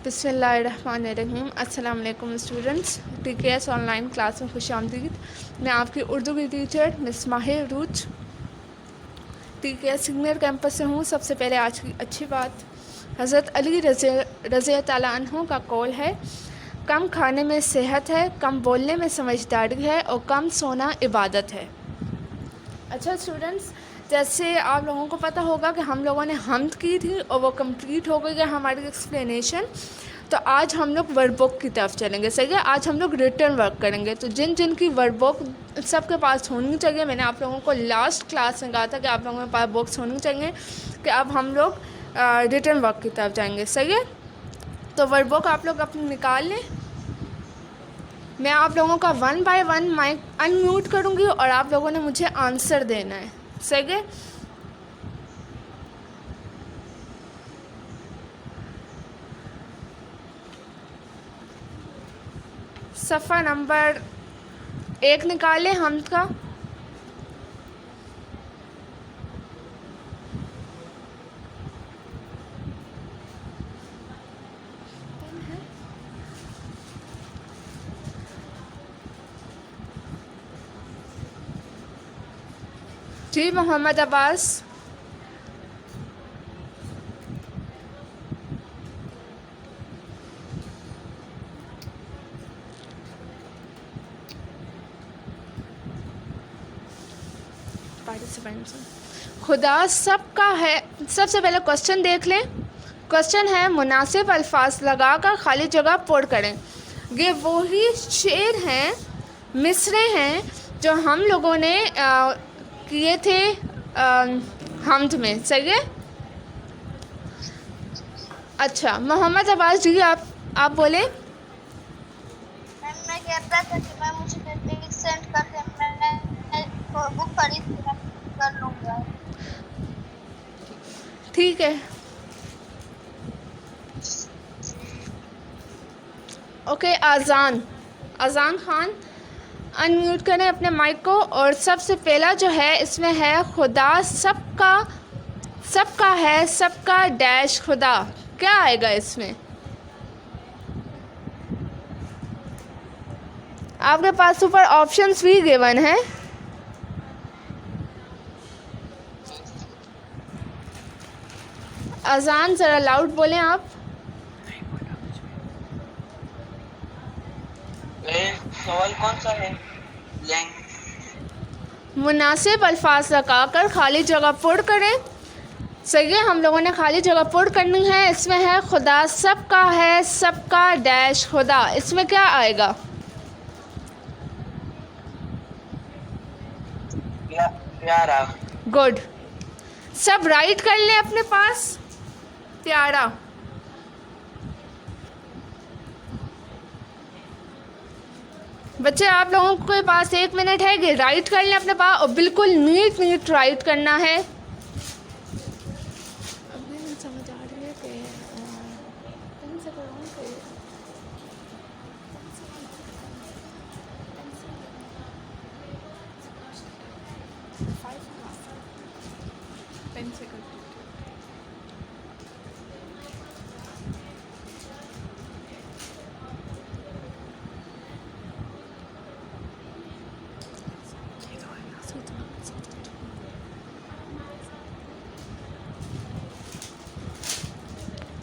बिस्मिल्लाहिर्रहमानिर्रहीम। अस्सलाम वालेकुम स्टूडेंट्स। टीकेएस ऑनलाइन क्लास में खुशामदीद। मैं आपकी उर्दू की टीचर मिस माहिर रूज टीकेएस सीनियर कैंपस से हूँ। सबसे पहले आज की अच्छी बात, हज़रत अली रज़ी ताला अन्हु का कौल है, कम खाने में सेहत है, कम बोलने में समझदारी है और कम सोना इबादत है। अच्छा स्टूडेंट्स, जैसे आप लोगों को पता होगा कि हम लोगों ने हम्द की थी और वो कंप्लीट हो गई है हमारी एक्सप्लेनेशन। तो आज हम लोग वर्ड बुक की तरफ चलेंगे। सही है, आज हम लोग रिटर्न वर्क करेंगे। तो जिन जिन की वर्ड बुक सबके पास होनी चाहिए, मैंने आप लोगों को लास्ट क्लास में कहा था कि आप लोगों के पास बुक्स होनी चाहिए, कि अब हम लोग रिटर्न वर्क की तरफ जाएंगे। सही है, तो वर्ड बुक आप लोग अपनी निकाल लें। मैं आप लोगों का 1 बाय 1 माइक अनम्यूट करूँगी और आप लोगों ने मुझे आंसर देना है। सही है, सफ़ा नंबर 1 निकालें हम्द का। जी मोहम्मद अब्बास। खुदा सबका है। सबसे पहले क्वेश्चन देख लें। क्वेश्चन है, मुनासिब अल्फाज लगाकर खाली जगह पुर करें। ये वही शेर हैं, मिसरे हैं जो हम लोगों ने किए थे हम्द में। सही है। अच्छा मोहम्मद अब्बास जी, आप बोले। मैं कहता था कि मैं मुझे लिंक सेंड करके मैं बुक खरीद कर लूँगा। ठीक है, ओके। अजान खान, अनम्यूट करें अपने माइक को। और सबसे पहला जो है इसमें है, खुदा सबका है, सबका डैश खुदा। क्या आएगा इसमें? आपके पास ऊपर ऑप्शंस भी गिवन है। अजान ज़रा लाउड बोलें आप। सवाल कौन सा है? मुनासिब अल्फाज लगाकर खाली जगह पुर करें। सही है, हम लोगों ने खाली जगह पुर करनी है। इसमें है, खुदा सबका है, सबका डैश खुदा। इसमें क्या आएगा? प्यारा। गुड। सब राइट कर लें अपने पास। प्यारा। बच्चे, आप लोगों के पास 1 मिनट है कि राइट कर लें अपने पास, और बिल्कुल नीट राइट करना है। अभी समझ आ रही है कि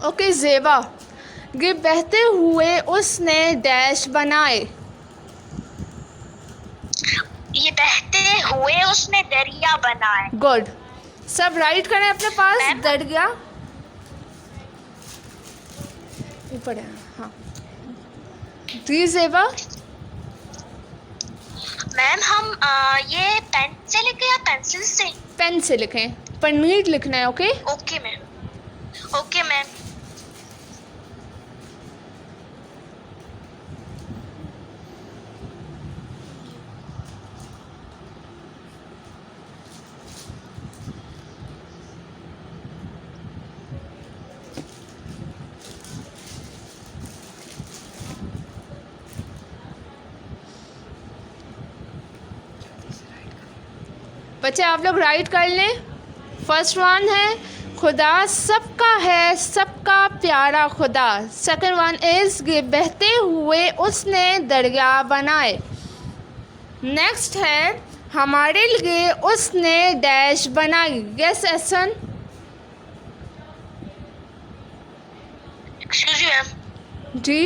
ओके ज़ेबा, ये बहते हुए उसने डैश बनाए। ये बहते हुए उसने दरिया बनाए। गुड। सब राइट करें अपने पास। मैम? दरिया ऊपर है। हाँ जी ज़ेबा। मैम हम ये पेन से लिखे या पेंसिल से? पेन से लिखें, पर नीट लिखना है। Okay. Okay ma'am. Okay ma'am. बच्चे आप लोग राइट कर लें। फर्स्ट वन है, खुदा सबका है, सबका प्यारा खुदा। सेकंड वन इज़ ये बहते हुए उसने दरिया बनाए। नेक्स्ट है हमारे लिए उसने डैश बनाई। Yes Ehsan. Excuse me ma'am, जी,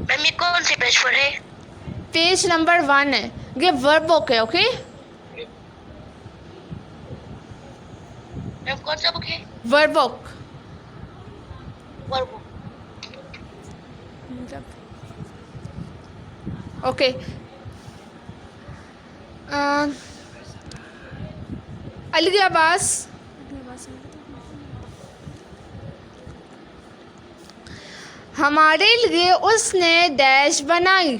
मैम ये कौन से पेज पर है? पेज नंबर 1 है, ये वर्ब बुक है। ओके, मैम कौन सा बुक है? Verb book. Verb. Okay, Ali Abbas, हमारे लिए उसने डैश बनाई।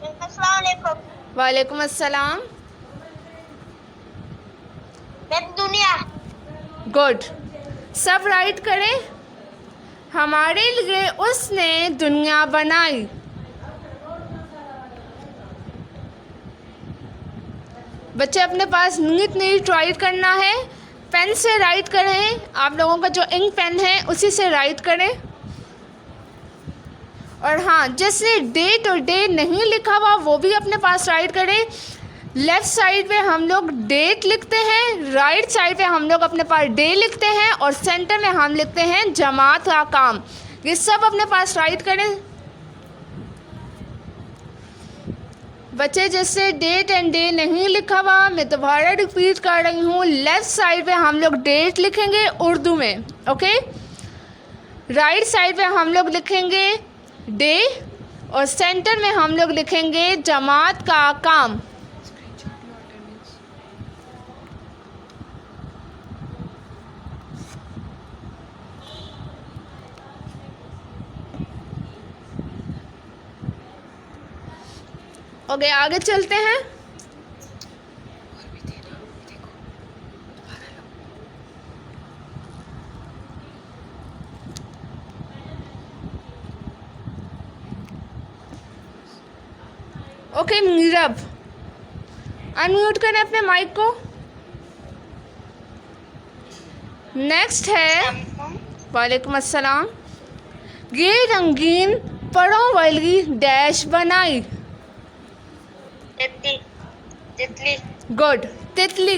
अस्सलाम वालेकुम। वालेकुम अस्सलाम। मैम दुनिया। गुड, सब राइट करें। हमारे लिए उसने दुनिया बनाई। बच्चे अपने पास नीट नीट राइट करना है, पेन से राइट करें। आप लोगों का जो इंक पेन है उसी से राइट करें। और हाँ, जिसने डेट और डे नहीं लिखा हुआ वो भी अपने पास राइट करें। लेफ़्ट साइड पे हम लोग डेट लिखते हैं, राइट साइड पे हम लोग अपने पास डे लिखते हैं और सेंटर में हम लिखते हैं जमात का काम। ये सब अपने पास राइट करें। बच्चे जिससे डेट एंड डे नहीं लिखा हुआ, मैं दोबारा रिपीट कर रही हूँ, लेफ़्ट साइड पे हम लोग डेट लिखेंगे उर्दू में। ओके, राइट साइड पे हम लोग लिखेंगे डे और सेंटर में हम लोग लिखेंगे जमात का काम। ओके, आगे चलते हैं। ओके मीरब, अनम्यूट करें अपने माइक को। नेक्स्ट है, वालेकुम अस्सलाम। ये रंगीन परों वाली डैश बनाई। तितली। तितली। गुड, तितली।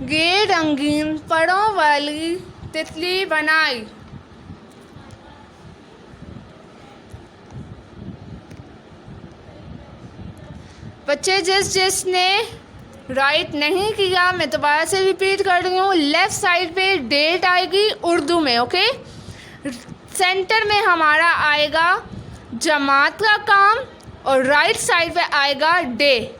ये रंगीन परों वाली तितली बनाई। बच्चे जिसने राइट नहीं किया, मैं दोबारा से रिपीट कर रही हूँ, लेफ़्ट साइड पे डेट आएगी उर्दू में। ओके, सेंटर में हमारा आएगा जमात का काम और राइट साइड पे आएगा डे।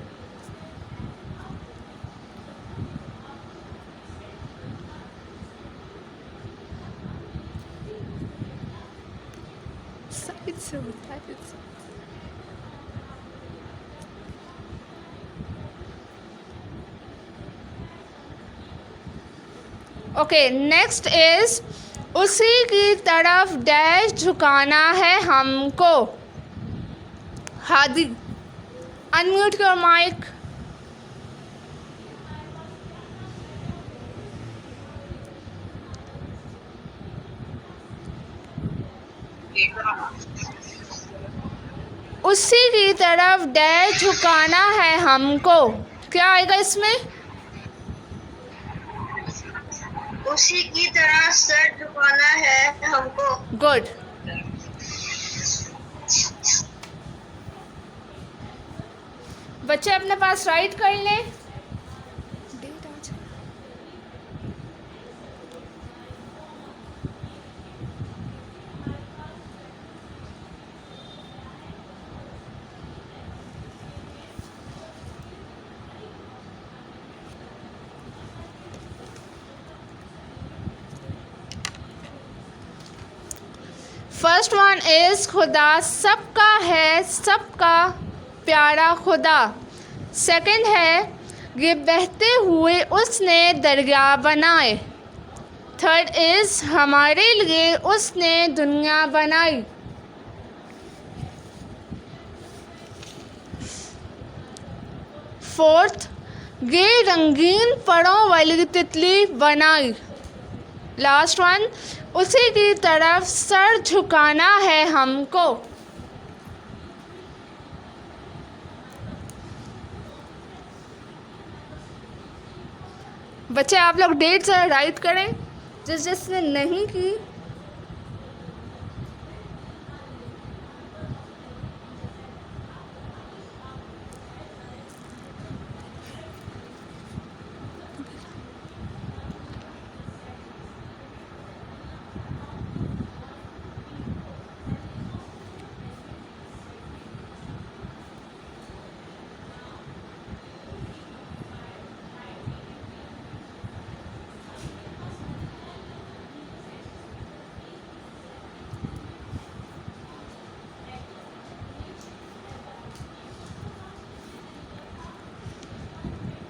ओके, नेक्स्ट इज उसी की तरफ डैश झुकाना है हमको। Hadi, unmute your mic. उसी की तरफ डैश झुकाना है हमको, क्या आएगा इसमें? उसी की तरह सर झुकाना है हमको। गुड। बच्चे अपने पास राइट कर लें। फर्स्ट वन इज खुदा सबका है, सबका प्यारा खुदा। सेकंड है ये बहते हुए उसने दरिया बनाए। थर्ड इज़ हमारे लिए उसने दुनिया बनाई। फोर्थ, ये रंगीन पड़ों वाली तितली बनाई। लास्ट वन, उसी की तरफ सर झुकाना है हमको। बच्चे आप लोग डेट्स राइट करें जिसने नहीं की।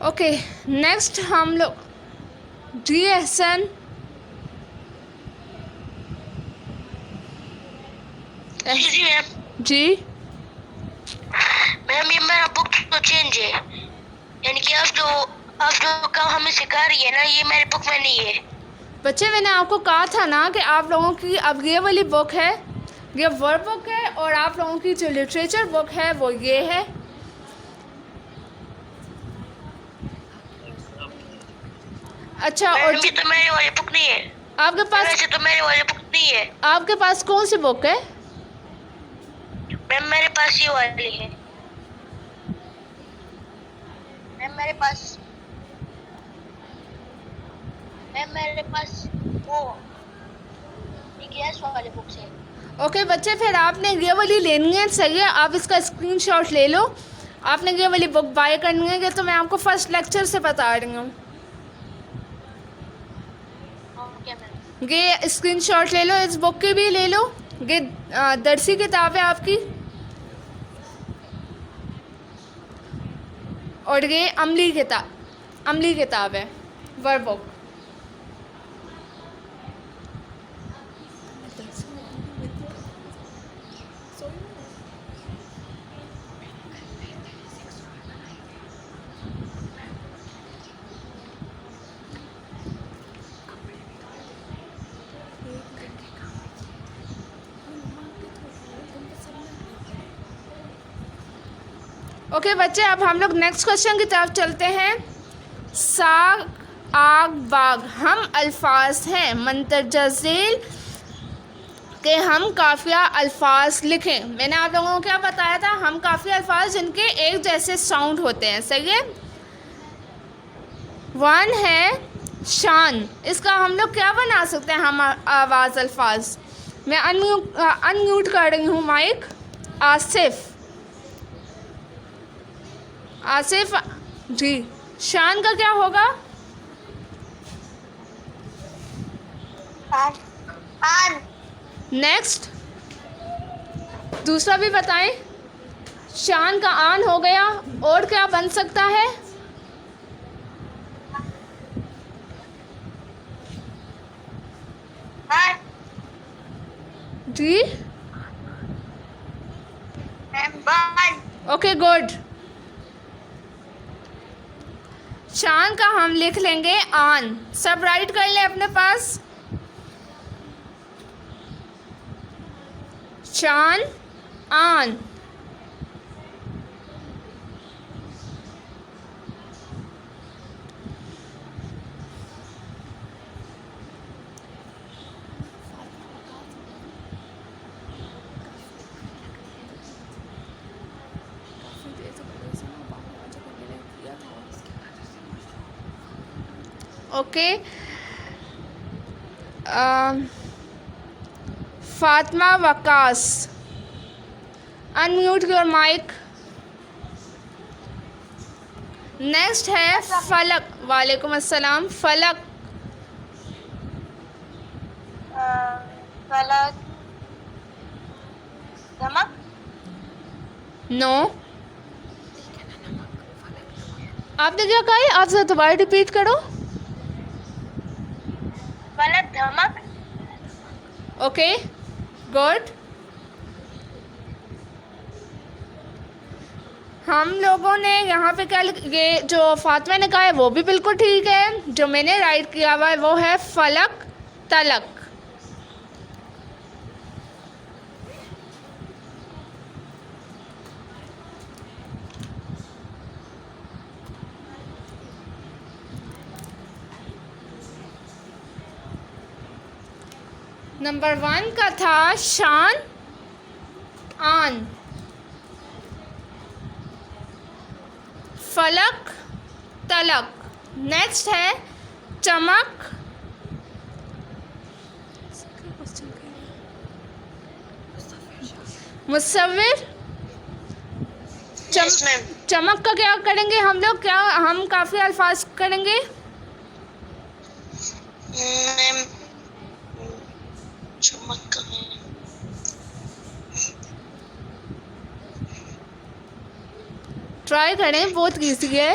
ओके, नेक्स्ट हम लोग जी एहसन जी मैम। जी मैम ये मेरा बुक तो चेंज है, यानी कि आप जो काम हमें सिखा रही है ना, ये मेरे बुक में नहीं है। बच्चे, मैंने आपको कहा था ना कि आप लोगों की अब ये वाली बुक है, ये वर्ड बुक है, और आप लोगों की जो लिटरेचर बुक है वो ये है। अच्छा, और मैम ये तो मेरे वाली बुक नहीं है। आपके पास वैसे तो मेरे वाली बुक नहीं है आपके पास कौन सी बुक है? मैम, मेरे पास ये वाली है। मैम मेरे पास वो DKS वाले बुक्स है। ओके बच्चे, फिर आपने ये वाली लेनी है, सही है, आप इसका स्क्रीनशॉट ले लो। आपने ये वाली बुक बाय करनी है, ये तो मैं आपको फर्स्ट लेक्चर से बता रही हूँ। Okay ma'am. ये स्क्रीनशॉट ले लो, इस बुक की भी ले लो। ये दरसी किताब है आपकी, और ये अमली किताब है, वर्ड बुक। ओके बच्चे, अब हम लोग नेक्स्ट क्वेश्चन की तरफ चलते हैं। साग आग बाग हम अल्फाज हैं, मंतरजा झेल के हम काफिया अल्फाज लिखें। मैंने आप लोगों को क्या बताया था? हम काफिया अल्फाज जिनके एक जैसे साउंड होते हैं, सही है। वन है शान, इसका हम लोग क्या बना सकते हैं? हम आवाज़ अल्फाज। मैं अनम्यूट कर रही हूँ माइक। आसिफ जी, शान का क्या होगा? आन। नेक्स्ट, दूसरा भी बताएं। शान का आन हो गया, और क्या बन सकता है? आन। जी बान। Okay good. शान का हम लिख लेंगे आन। सब राइट कर ले अपने पास। शान आन। Okay, Fatima Waqas, unmute your mic. Next है फलक। वालेकुम अस्सलाम। फलक, फलक। नमक। नो। आपने क्या कहा है? आप जरा दोबारा रिपीट करो। फलक धमक। Okay good. हम लोगों ने यहाँ पे क्या ये जो फातिमा ने कहा है वो भी बिल्कुल ठीक है। जो मैंने राइट किया हुआ है वो है फलक तलक। नंबर 1 का था शान आन, फलक तलक। नेक्स्ट है चमक मुसव्विर। Yes, ma'am. चमक का क्या करेंगे हम लोग? क्या हम काफ़ी अल्फाज करेंगे? मैम चमक का है। ट्राई करें, बहुत ईजी है।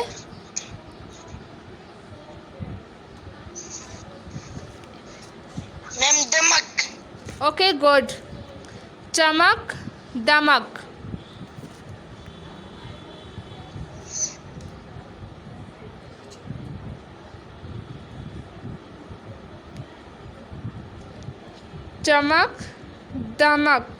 मैम दमक। Okay good. चमक दमक। चमक दमक।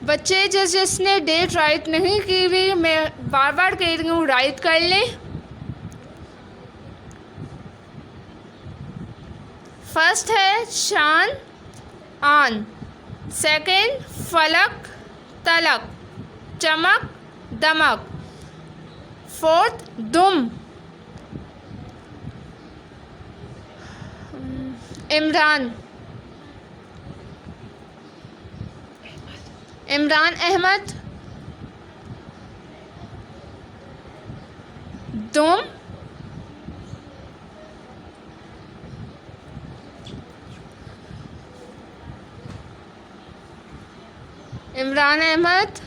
बच्चे जिसने डेट राइट नहीं की हुई, मैं बार बार कह रही हूँ राइट कर लें। फर्स्ट है शान आन, सेकंड फलक तलक, चमक दमक, फोर्थ दुम इमरान, इमरान अहमद, दुम इमरान अहमद,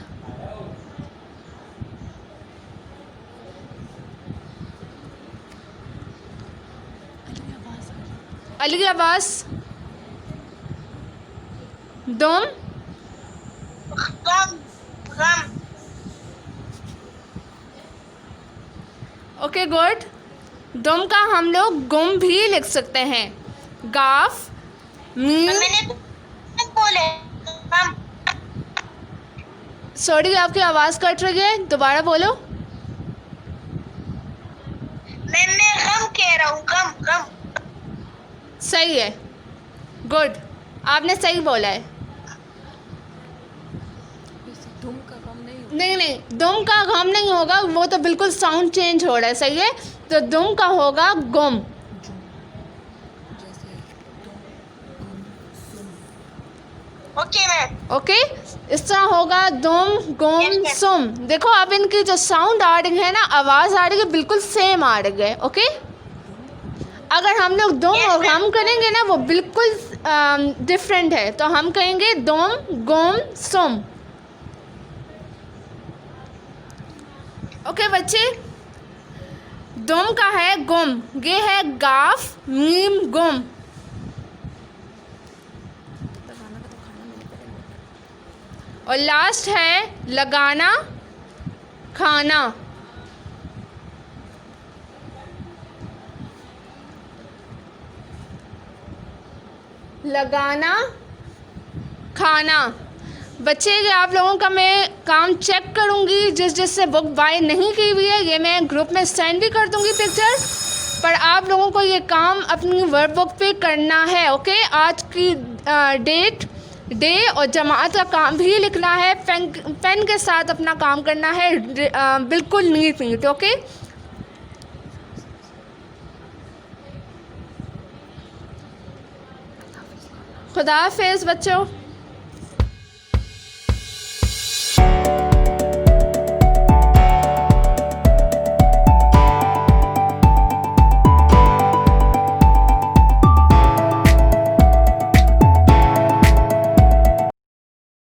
अली अब्बास, दुम गम गम। Okay good. दुम का हम लोग गुम भी लिख सकते हैं। गाफ मीम। मैंने बोले गम। सॉरी आपकी आवाज़ कट रही है, दोबारा बोलो। मैं गम कह रहा हूँ, गम गम। सही है, गुड, आपने सही बोला है। नहीं, दुम का गम नहीं होगा, वो तो बिल्कुल साउंड चेंज हो रहा है। सही है, तो दुम का होगा गुम। Okay ma'am. ओके, इस तरह होगा दुम गुम Yes, ma'am. सुम। देखो अब इनकी जो साउंड आ रही है ना, आवाज़ आ रही है, बिल्कुल सेम आ रही है। ओके, अगर हम लोग दुम Yes, और ma'am. गम करेंगे ना, वो बिल्कुल डिफरेंट है। तो हम कहेंगे दुम गुम सुम। ओके बच्चे, दुम का है गुम, ये है गाफ मीम गुम। और लास्ट है लगाना खाना। लगाना खाना। बच्चे, ये आप लोगों का मैं काम चेक करूँगी, जिससे बुक बाय नहीं की हुई है ये मैं ग्रुप में सेंड भी कर दूँगी पिक्चर। पर आप लोगों को ये काम अपनी वर्क बुक पे करना है। ओके, आज की डेट डे और जमात का काम भी लिखना है। पेन के साथ अपना काम करना है, बिल्कुल नीट। ओके, खुदा हाफिज़ बच्चों।